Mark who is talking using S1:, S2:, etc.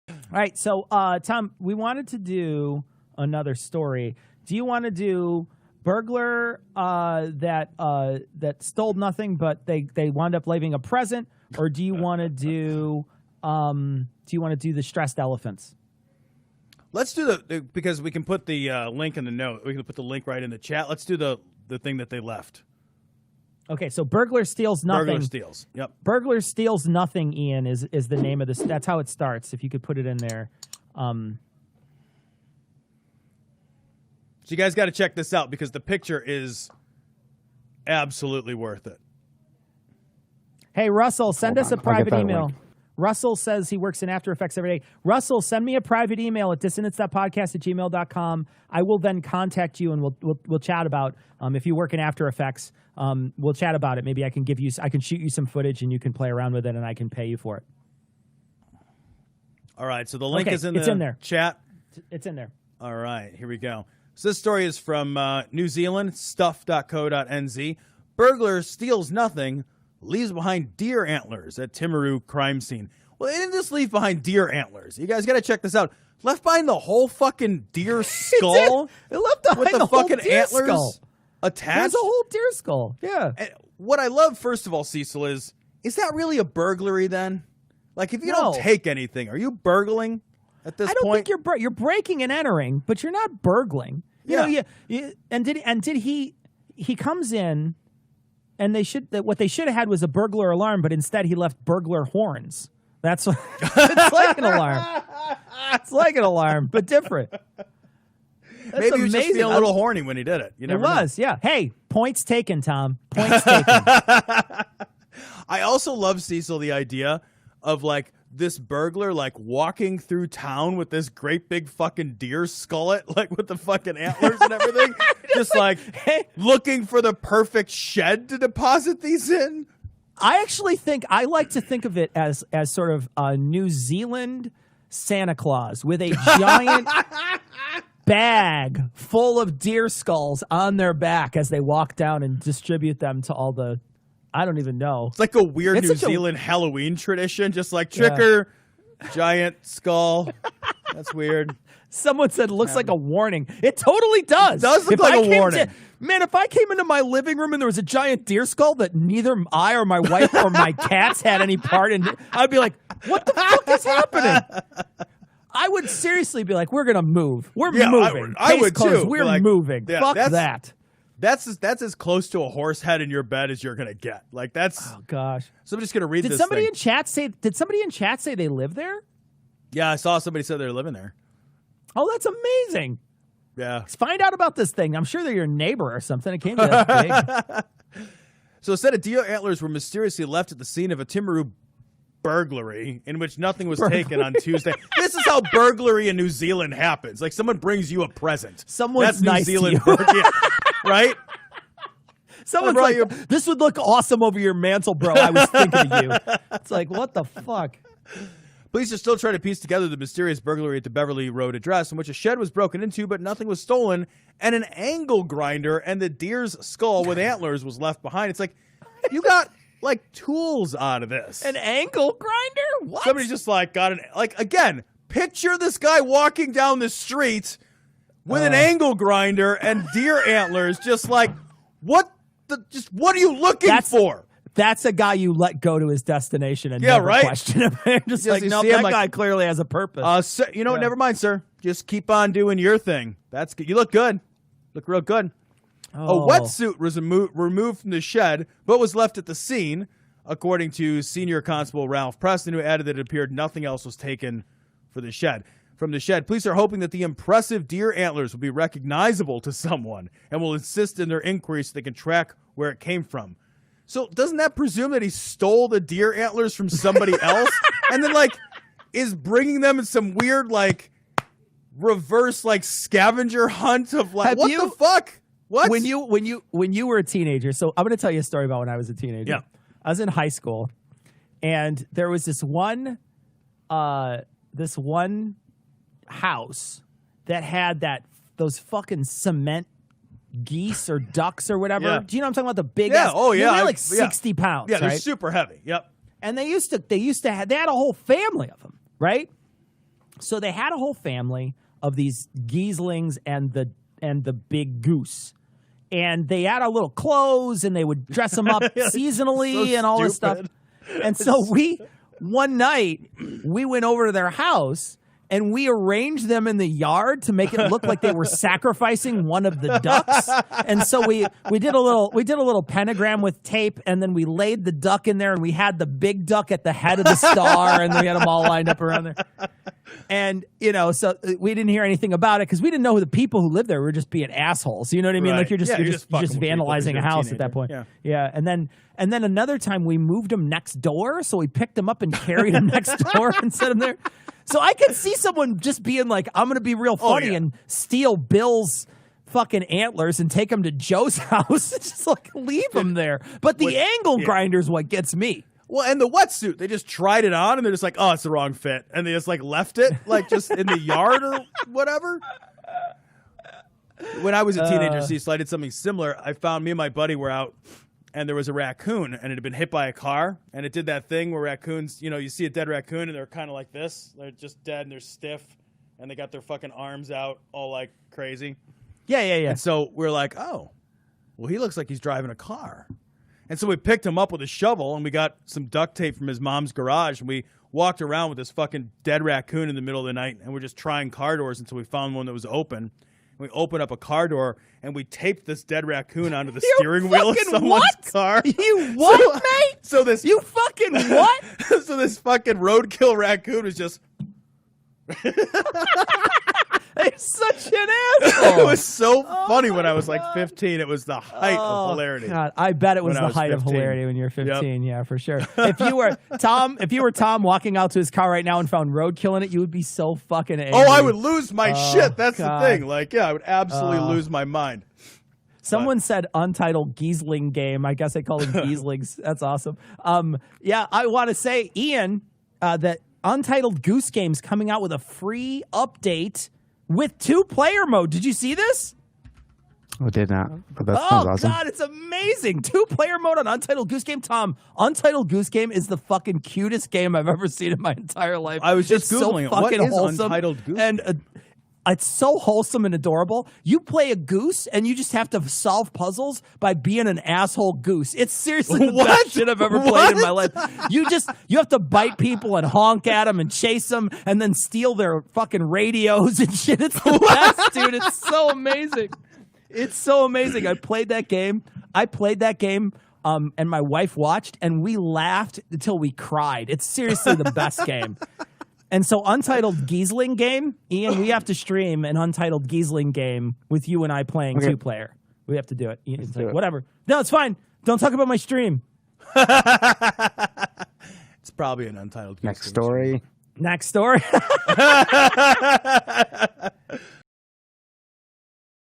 S1: All right, so Tom, we wanted to do another story. Do you want to do burglar that stole nothing, but they wound up leaving a present, or do you want to do the stressed elephants?
S2: Let's do because we can put the link in the note. We can put the link right in the chat. Let's do the thing that they left.
S1: Okay, so burglar steals nothing.
S2: Burglar steals. Yep.
S1: Burglar steals nothing. Ian is the name of this. That's how it starts. If you could put it in there. So
S2: you guys got to check this out because the picture is absolutely worth it.
S1: Hey, Russell, send us a private email. Russell says he works in After Effects every day. Russell, send me a private email at dissonance.podcast@gmail.com. I will then contact you and we'll chat about if you work in After Effects. We'll chat about it. Maybe I can shoot you some footage and you can play around with it and I can pay you for it.
S2: All right, so the link is in
S1: there.
S2: Chat.
S1: It's in there.
S2: All right, here we go. So this story is from New Zealand, stuff.co.nz. Burglar steals nothing, leaves behind deer antlers at Timaru crime scene. Well, they didn't just leave behind deer antlers. You guys got to check this out. Left behind the whole fucking deer skull.
S1: It left behind
S2: with the
S1: whole
S2: fucking
S1: deer
S2: antlers
S1: skull.
S2: Attached.
S1: There's a whole deer skull. Yeah.
S2: And what I love, first of all, Cecil, is that really a burglary then? Like, if you don't take anything, are you burgling at this point?
S1: I don't think you're breaking and entering, but you're not burgling. You know, did he comes in and what they should have had was a burglar alarm, but instead he left burglar horns. That's what, it's like an alarm. It's like an alarm, but different. That's
S2: Maybe he was
S1: amazing.
S2: just feeling a little horny when he did it. You never know.
S1: Yeah. Hey, points taken, Tom. Points taken.
S2: I also love, Cecil, the idea of like this burglar like walking through town with this great big fucking deer skullet, like with the fucking antlers and everything, just like looking for the perfect shed to deposit these in.
S1: I actually like to think of it as sort of a New Zealand Santa Claus with a giant bag full of deer skulls on their back as they walk down and distribute them to all the, I don't even know.
S2: It's like a weird New Zealand Halloween tradition, just like tricker, giant skull. That's weird.
S1: Someone said it looks like a warning. It totally does.
S2: It does look like a warning.
S1: Man, if I came into my living room and there was a giant deer skull that neither I or my wife or my cats had any part in, I'd be like, what the fuck is happening? I would seriously be like, we're going to move. We're moving.
S2: I would
S1: closed.
S2: too.
S1: We're
S2: like,
S1: moving.
S2: Yeah,
S1: fuck that.
S2: That's as close to a horse head in your bed as you're going to get. Like that's.
S1: Oh, gosh.
S2: So I'm just going to read this.
S1: Did somebody in chat say they live there?
S2: Yeah, I saw somebody say they're living there.
S1: Oh, that's amazing.
S2: Yeah.
S1: Let's find out about this thing. I'm sure they're your neighbor or something. It can't be that big.
S2: So a set of deer antlers were mysteriously left at the scene of a Timaru burglary in which nothing was taken on Tuesday. This is how burglary in New Zealand happens. Like someone brings you a present.
S1: Someone's
S2: That's
S1: nice
S2: New Zealand
S1: to you.
S2: right?
S1: Someone's like, this would look awesome over your mantle, bro. I was thinking of you. It's like, what the fuck?
S2: Police are still trying to piece together the mysterious burglary at the Beverly Road address in which a shed was broken into, but nothing was stolen, and an angle grinder and the deer's skull with antlers was left behind. It's like, you got like tools out of this.
S1: An angle grinder? What?
S2: Somebody just like got an, like, again, picture this guy walking down the street with an angle grinder and deer antlers, just like, what are you looking for?
S1: That's a guy you let go to his destination and never question him. Just like, no, that guy clearly has a purpose.
S2: Sir, you know what? Never mind, sir. Just keep on doing your thing. That's good. You look good. Look real good.
S1: Oh.
S2: A wetsuit was removed from the shed, but was left at the scene, according to Senior Constable Ralph Preston, who added that it appeared nothing else was taken from the shed. Police are hoping that the impressive deer antlers will be recognizable to someone and will insist in their inquiry so they can track where it came from. So doesn't that presume that he stole the deer antlers from somebody else and then like is bringing them in some weird like reverse like scavenger hunt of like what the fuck? What?
S1: When you were a teenager, so I'm going to tell you a story about when I was a teenager.
S2: Yeah.
S1: I was in high school and there was this one house that had those fucking cement geese or ducks or whatever.
S2: Yeah.
S1: Do you know what I'm talking about? The big
S2: yeah.
S1: ass,
S2: Oh yeah.
S1: They were like 60 pounds.
S2: Yeah, they're
S1: right?
S2: super heavy. Yep.
S1: And they had a whole family of them, right? So they had a whole family of these Geezlings and the big goose. And they had our little clothes, and they would dress them up seasonally
S2: so
S1: and all this stuff.
S2: stupid.
S1: And so one night, we went over to their house, and we arranged them in the yard to make it look like they were sacrificing one of the ducks. And so we did a little pentagram with tape, and then we laid the duck in there, and we had the big duck at the head of the star, and we had them all lined up around there. And, so we didn't hear anything about it because we didn't know who the people who lived there were just being assholes. You know what I mean?
S2: Right.
S1: Like you're just
S2: fucking with
S1: vandalizing
S2: people.
S1: a house
S2: You're
S1: at that point.
S2: Yeah.
S1: And then another time we moved them next door. So we picked them up and carried them next door and set them there. So I could see someone just being like, I'm going to be real funny and steal Bill's fucking antlers and take them to Joe's house and just like leave them there. But the angle grinder's what gets me.
S2: Well, and the wetsuit, they just tried it on, and they're just like, oh, it's the wrong fit. And they just, like, left it, like, just in the yard or whatever. When I was a teenager, Cecil, I did something similar. I found me and my buddy were out, and there was a raccoon, and it had been hit by a car. And it did that thing where raccoons, you see a dead raccoon, and they're kind of like this. They're just dead, and they're stiff, and they got their fucking arms out all, like, crazy.
S1: Yeah.
S2: And so we're like, oh, well, he looks like he's driving a car. And so we picked him up with a shovel, and we got some duct tape from his mom's garage, and we walked around with this fucking dead raccoon in the middle of the night, and we're just trying car doors until we found one that was open. And we opened up a car door, and we taped this dead raccoon onto the steering wheel of someone's car.
S1: You what, mate?
S2: So this
S1: you fucking what?
S2: So this fucking roadkill raccoon was just.
S1: He's such an asshole.
S2: It was so funny when I was like 15. It was the height of hilarity.
S1: God, I bet it was the height 15. Of hilarity when you were 15. Yep. Yeah, for sure. If you were Tom walking out to his car right now and found roadkill in it, you would be so fucking angry.
S2: Oh, I would lose my shit. That's the thing. Like, I would absolutely lose my mind.
S1: Someone said untitled Geezling game. I guess I call them Geezlings. That's awesome. I want to say, Ian, that Untitled Goose Game's coming out with a free update with 2-player mode. Did you see this?
S3: I did not. But that sounds awesome.
S1: God, it's amazing. 2-player mode on Untitled Goose Game. Tom, Untitled Goose Game is the fucking cutest game I've ever seen in my entire life.
S2: I was just Googling
S1: so fucking
S2: what is
S1: wholesome.
S2: Untitled Goose
S1: and it's so wholesome and adorable. You play a goose, and you just have to solve puzzles by being an asshole goose. It's seriously the best shit I've ever played in my life. You have to bite people and honk at them and chase them and then steal their fucking radios and shit. It's the best, dude. It's so amazing. It's so amazing. I played that game, and my wife watched, and we laughed until we cried. It's seriously the best game. And so Untitled Geezling game, Ian, we have to stream an Untitled Geezling game with you and I playing 2-player. We have to do it. Ian's like, whatever. No, it's fine. Don't talk about my stream.
S2: It's probably an Untitled Goose
S3: Next story.
S1: Next story.